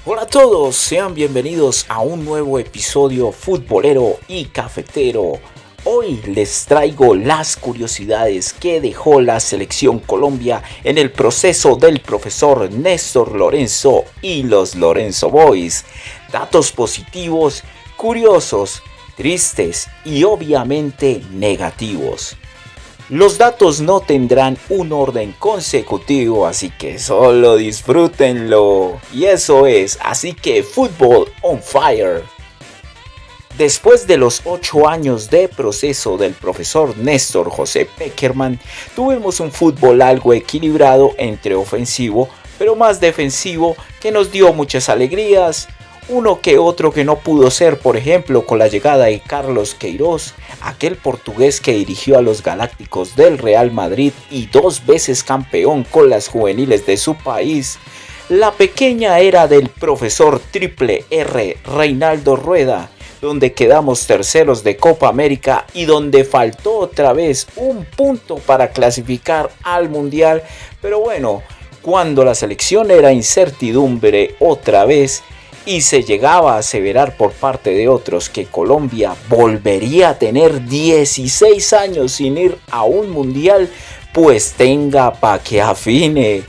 Hola a todos, sean bienvenidos a un nuevo episodio futbolero y cafetero. Hoy les traigo las curiosidades que dejó la selección Colombia en el proceso del profesor Néstor Lorenzo y los Lorenzo Boys. Datos positivos, curiosos, tristes y obviamente negativos. Los datos no tendrán un orden consecutivo, así que solo disfrútenlo. Y eso es, así que Football on Fire. Después de los 8 años de proceso del profesor Néstor José Pekerman, tuvimos un fútbol algo equilibrado entre ofensivo, pero más defensivo, que nos dio muchas alegrías. Uno que otro que no pudo ser, por ejemplo, con la llegada de Carlos Queiroz, aquel portugués que dirigió a los Galácticos del Real Madrid y 2 veces campeón con las juveniles de su país. La pequeña era del profesor Triple R Reinaldo Rueda, donde quedamos terceros de Copa América y donde faltó otra vez un punto para clasificar al Mundial. Pero bueno, cuando la selección era incertidumbre otra vez, y se llegaba a aseverar por parte de otros que Colombia volvería a tener 16 años sin ir a un mundial, pues tenga pa' que afine.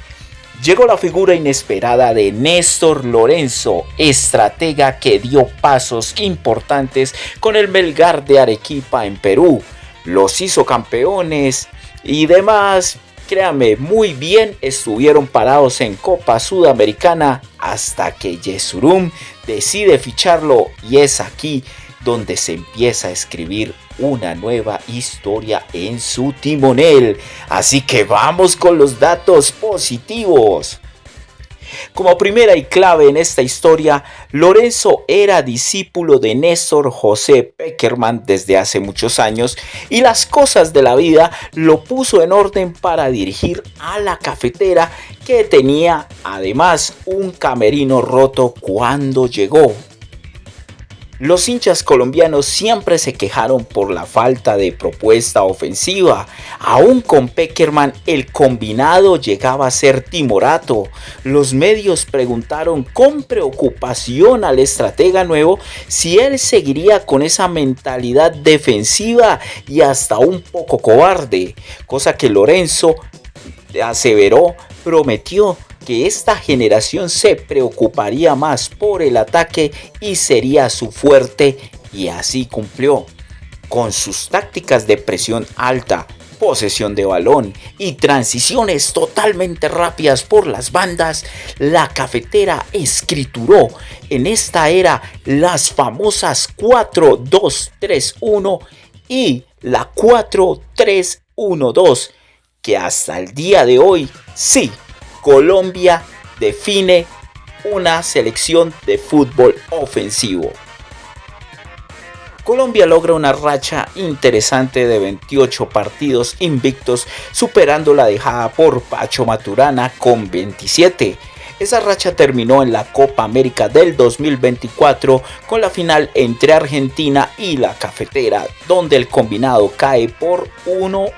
Llegó la figura inesperada de Néstor Lorenzo, estratega que dio pasos importantes con el Melgar de Arequipa en Perú. Los hizo campeones y demás. Créanme, muy bien estuvieron parados en Copa Sudamericana hasta que Yesurum decide ficharlo, y es aquí donde se empieza a escribir una nueva historia en su timonel. Así que vamos con los datos positivos. Como primera y clave en esta historia, Lorenzo era discípulo de Néstor José Pekerman desde hace muchos años y las cosas de la vida lo puso en orden para dirigir a la cafetera, que tenía además un camerino roto cuando llegó. Los hinchas colombianos siempre se quejaron por la falta de propuesta ofensiva. Aún con Pekerman, el combinado llegaba a ser timorato. Los medios preguntaron con preocupación al estratega nuevo si él seguiría con esa mentalidad defensiva y hasta un poco cobarde, cosa que Lorenzo aseveró, prometió que esta generación se preocuparía más por el ataque y sería su fuerte, y así cumplió. Con sus tácticas de presión alta, posesión de balón y transiciones totalmente rápidas por las bandas, la cafetera escrituró en esta era las famosas 4-2-3-1 y la 4-3-1-2, que hasta el día de hoy sí, Colombia define una selección de fútbol ofensivo. Colombia logra una racha interesante de 28 partidos invictos, superando la dejada por Pacho Maturana con 27. Esa racha terminó en la Copa América del 2024 con la final entre Argentina y la cafetera, donde el combinado cae por 1-0.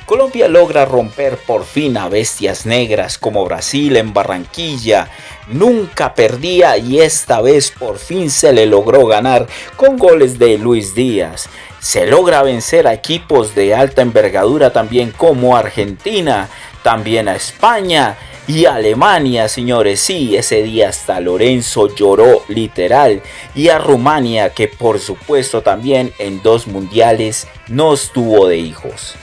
Colombia logra romper por fin a bestias negras como Brasil en Barranquilla. Nunca perdía y esta vez por fin se le logró ganar con goles de Luis Díaz. Se logra vencer a equipos de alta envergadura también como Argentina, también a España y Alemania, señores. Sí, ese día hasta Lorenzo lloró literal. Y a Rumania, que por supuesto también en 2 mundiales nos tuvo de hijos.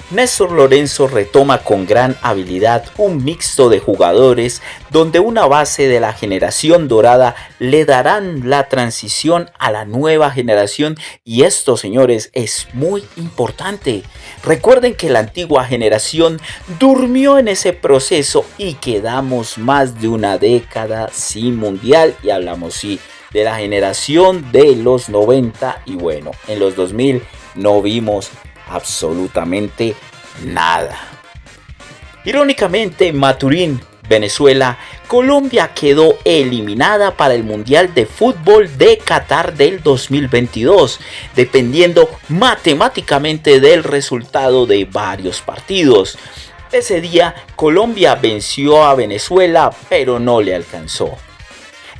Néstor Lorenzo retoma con gran habilidad un mixto de jugadores donde una base de la generación dorada le darán la transición a la nueva generación, y esto, señores, es muy importante. Recuerden que la antigua generación durmió en ese proceso y quedamos más de una década sin mundial, y hablamos sí de la generación de los 90, y bueno, en los 2000 no vimos absolutamente nada. Irónicamente, Maturín, Venezuela, Colombia quedó eliminada para el Mundial de Fútbol de Qatar del 2022, dependiendo matemáticamente del resultado de varios partidos. Ese día Colombia venció a Venezuela, pero no le alcanzó.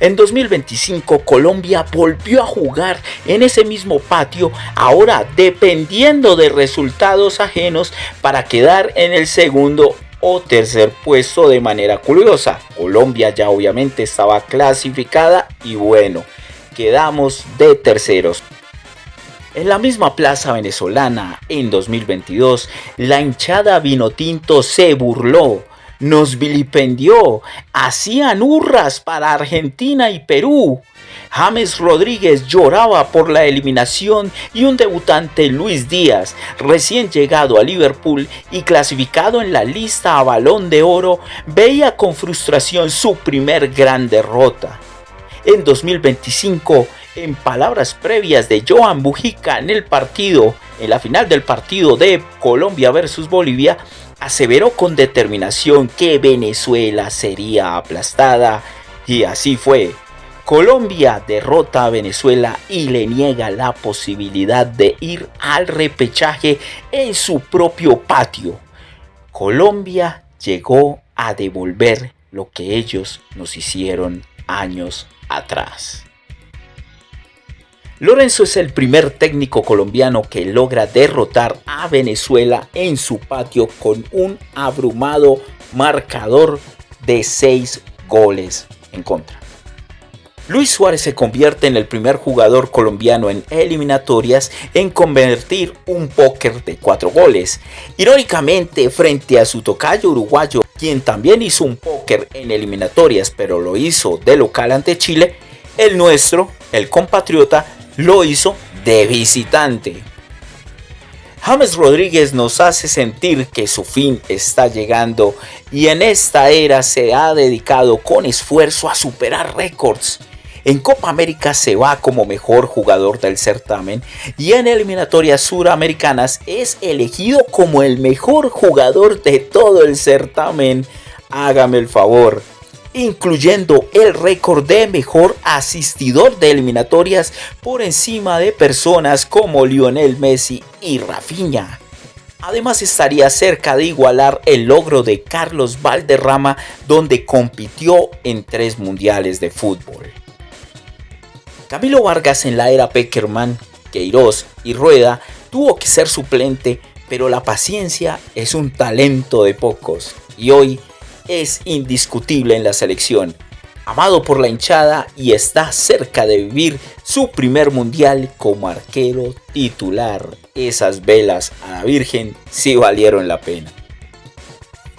En 2025 Colombia volvió a jugar en ese mismo patio, ahora dependiendo de resultados ajenos para quedar en el segundo o tercer puesto de manera curiosa. Colombia ya obviamente estaba clasificada y bueno, quedamos de terceros. En la misma plaza venezolana, en 2022, la hinchada vinotinto se burló, nos vilipendió, hacían hurras para Argentina y Perú. James Rodríguez lloraba por la eliminación y un debutante, Luis Díaz, recién llegado a Liverpool y clasificado en la lista a Balón de Oro, veía con frustración su primer gran derrota. En 2025, en palabras previas de Joan Mujica en la final del partido de Colombia versus Bolivia, aseveró con determinación que Venezuela sería aplastada, y así fue. Colombia derrota a Venezuela y le niega la posibilidad de ir al repechaje en su propio patio. Colombia llegó a devolver lo que ellos nos hicieron años atrás. Lorenzo es el primer técnico colombiano que logra derrotar a Venezuela en su patio con un abrumado marcador de 6 goles en contra. Luis Suárez se convierte en el primer jugador colombiano en eliminatorias en convertir un póker de 4 goles. Irónicamente, frente a su tocayo uruguayo, quien también hizo un póker en eliminatorias, pero lo hizo de local ante Chile, el nuestro, el compatriota, lo hizo de visitante. James Rodríguez nos hace sentir que su fin está llegando y en esta era se ha dedicado con esfuerzo a superar récords. En Copa América se va como mejor jugador del certamen y en eliminatorias suramericanas es elegido como el mejor jugador de todo el certamen. Hágame el favor, incluyendo el récord de mejor asistidor de eliminatorias por encima de personas como Lionel Messi y Rafinha. Además estaría cerca de igualar el logro de Carlos Valderrama, donde compitió en 3 mundiales de fútbol. Camilo Vargas en la era Pekerman, Queiroz y Rueda tuvo que ser suplente, pero la paciencia es un talento de pocos y hoy es indiscutible en la selección, amado por la hinchada y está cerca de vivir su primer mundial como arquero titular. Esas velas a la Virgen sí valieron la pena.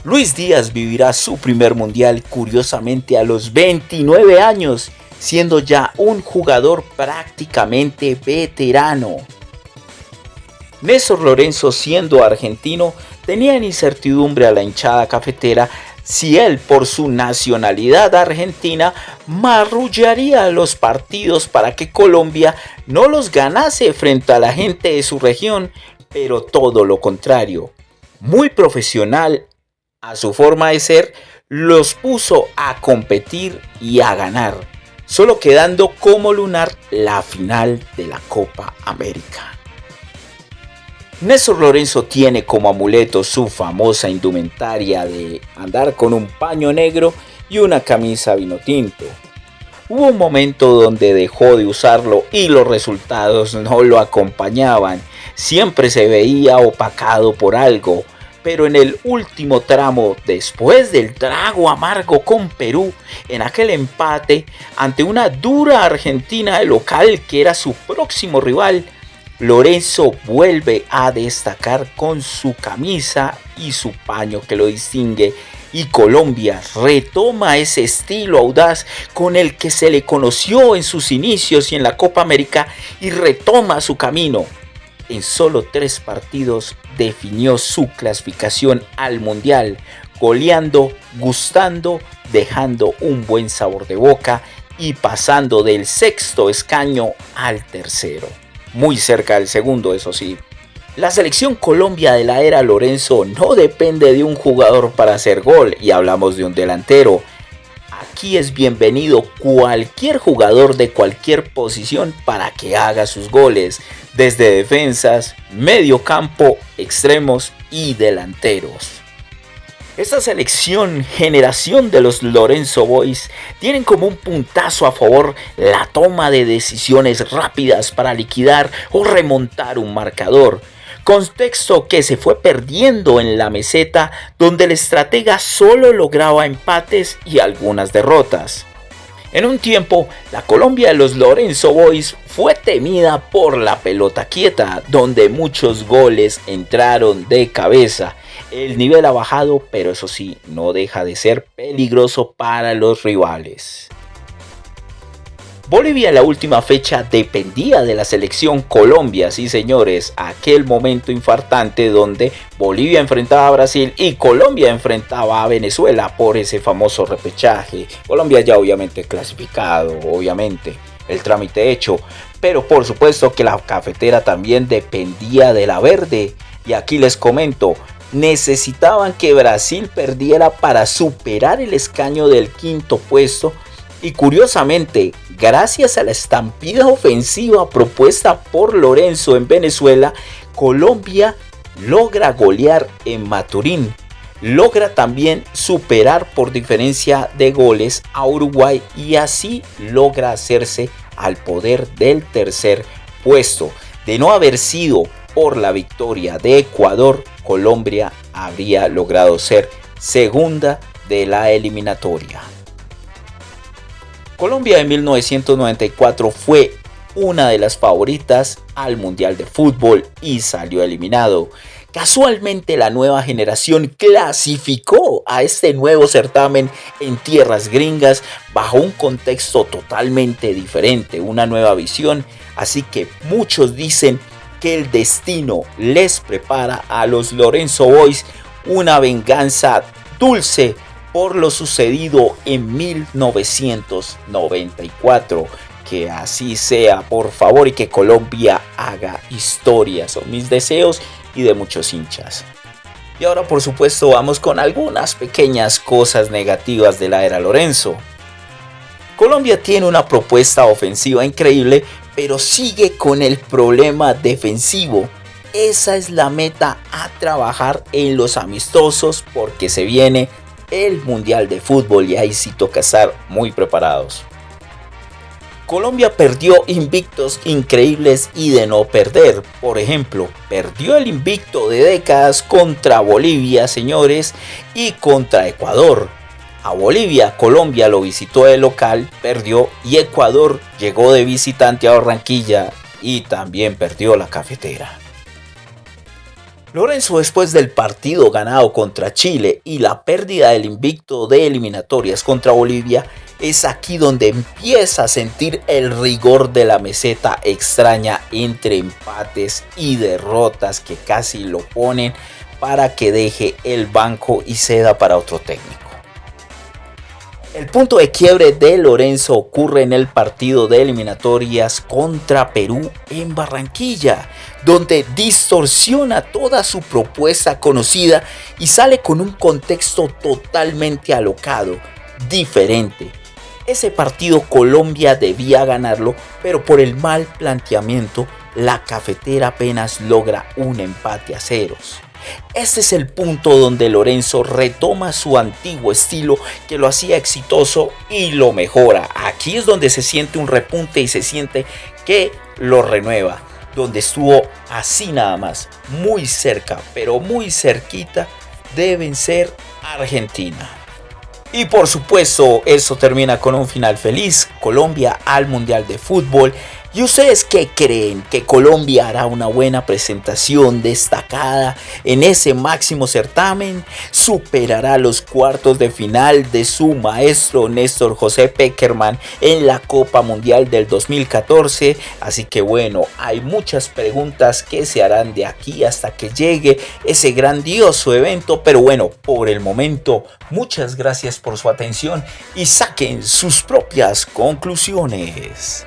Luis Díaz vivirá su primer mundial curiosamente a los 29 años, siendo ya un jugador prácticamente veterano. Néstor Lorenzo, siendo argentino, tenía en incertidumbre a la hinchada cafetera si él, por su nacionalidad argentina, marrullaría los partidos para que Colombia no los ganase frente a la gente de su región, pero todo lo contrario. Muy profesional a su forma de ser, los puso a competir y a ganar, solo quedando como lunar la final de la Copa América. Néstor Lorenzo tiene como amuleto su famosa indumentaria de andar con un paño negro y una camisa vinotinto. Hubo un momento donde dejó de usarlo y los resultados no lo acompañaban. Siempre se veía opacado por algo, pero en el último tramo, después del trago amargo con Perú, en aquel empate ante una dura Argentina de local que era su próximo rival, Lorenzo vuelve a destacar con su camisa y su paño que lo distingue, y Colombia retoma ese estilo audaz con el que se le conoció en sus inicios y en la Copa América y retoma su camino. En solo 3 partidos definió su clasificación al Mundial, goleando, gustando, dejando un buen sabor de boca y pasando del 6º escaño al 3º. Muy cerca del segundo, eso sí. La selección Colombia de la era Lorenzo no depende de un jugador para hacer gol, y hablamos de un delantero. Aquí es bienvenido cualquier jugador de cualquier posición para que haga sus goles, desde defensas, medio campo, extremos y delanteros. Esta selección, generación de los Lorenzo Boys, tienen como un puntazo a favor la toma de decisiones rápidas para liquidar o remontar un marcador. Contexto que se fue perdiendo en la meseta, donde el estratega solo lograba empates y algunas derrotas. En un tiempo, la Colombia de los Lorenzo Boys fue temida por la pelota quieta, donde muchos goles entraron de cabeza. El nivel ha bajado, pero eso sí, no deja de ser peligroso para los rivales. Bolivia en la última fecha dependía de la selección Colombia, sí señores, aquel momento infartante donde Bolivia enfrentaba a Brasil y Colombia enfrentaba a Venezuela por ese famoso repechaje. Colombia ya obviamente clasificado, obviamente, el trámite hecho, pero por supuesto que la cafetera también dependía de la verde. Y aquí les comento, necesitaban que Brasil perdiera para superar el escaño del quinto puesto. Y curiosamente, gracias a la estampida ofensiva propuesta por Lorenzo en Venezuela, Colombia logra golear en Maturín. Logra también superar por diferencia de goles a Uruguay y así logra hacerse al poder del tercer puesto. De no haber sido por la victoria de Ecuador, Colombia habría logrado ser segunda de la eliminatoria. Colombia en 1994 fue una de las favoritas al Mundial de Fútbol y salió eliminado. Casualmente la nueva generación clasificó a este nuevo certamen en tierras gringas bajo un contexto totalmente diferente, una nueva visión, así que muchos dicen que el destino les prepara a los Lorenzo Boys una venganza dulce por lo sucedido en 1994. Que así sea, por favor, y que Colombia haga historia. Son mis deseos y de muchos hinchas. Y ahora, por supuesto, vamos con algunas pequeñas cosas negativas de la era Lorenzo. Colombia tiene una propuesta ofensiva increíble, pero sigue con el problema defensivo. Esa es la meta a trabajar en los amistosos porque se viene el Mundial de Fútbol y ahí sí toca estar muy preparados. Colombia perdió invictos increíbles y de no perder. Por ejemplo, perdió el invicto de décadas contra Bolivia, señores, y contra Ecuador. A Bolivia, Colombia lo visitó de local, perdió, y Ecuador llegó de visitante a Barranquilla y también perdió la cafetera. Lorenzo, después del partido ganado contra Chile y la pérdida del invicto de eliminatorias contra Bolivia, es aquí donde empieza a sentir el rigor de la meseta extraña entre empates y derrotas que casi lo ponen para que deje el banco y ceda para otro técnico. El punto de quiebre de Lorenzo ocurre en el partido de eliminatorias contra Perú en Barranquilla, donde distorsiona toda su propuesta conocida y sale con un contexto totalmente alocado, diferente. Ese partido Colombia debía ganarlo, pero por el mal planteamiento, la cafetera apenas logra un empate a ceros. Este es el punto donde Lorenzo retoma su antiguo estilo que lo hacía exitoso y lo mejora. Aquí es donde se siente un repunte y se siente que lo renueva. Donde estuvo así nada más, muy cerca, pero muy cerquita de vencer a Argentina. Y por supuesto, eso termina con un final feliz. Colombia al Mundial de Fútbol. ¿Y ustedes qué creen? ¿Que Colombia hará una buena presentación destacada en ese máximo certamen? ¿Superará los cuartos de final de su maestro Néstor José Pekerman en la Copa Mundial del 2014? Así que bueno, hay muchas preguntas que se harán de aquí hasta que llegue ese grandioso evento. Pero bueno, por el momento, muchas gracias por su atención y saquen sus propias conclusiones.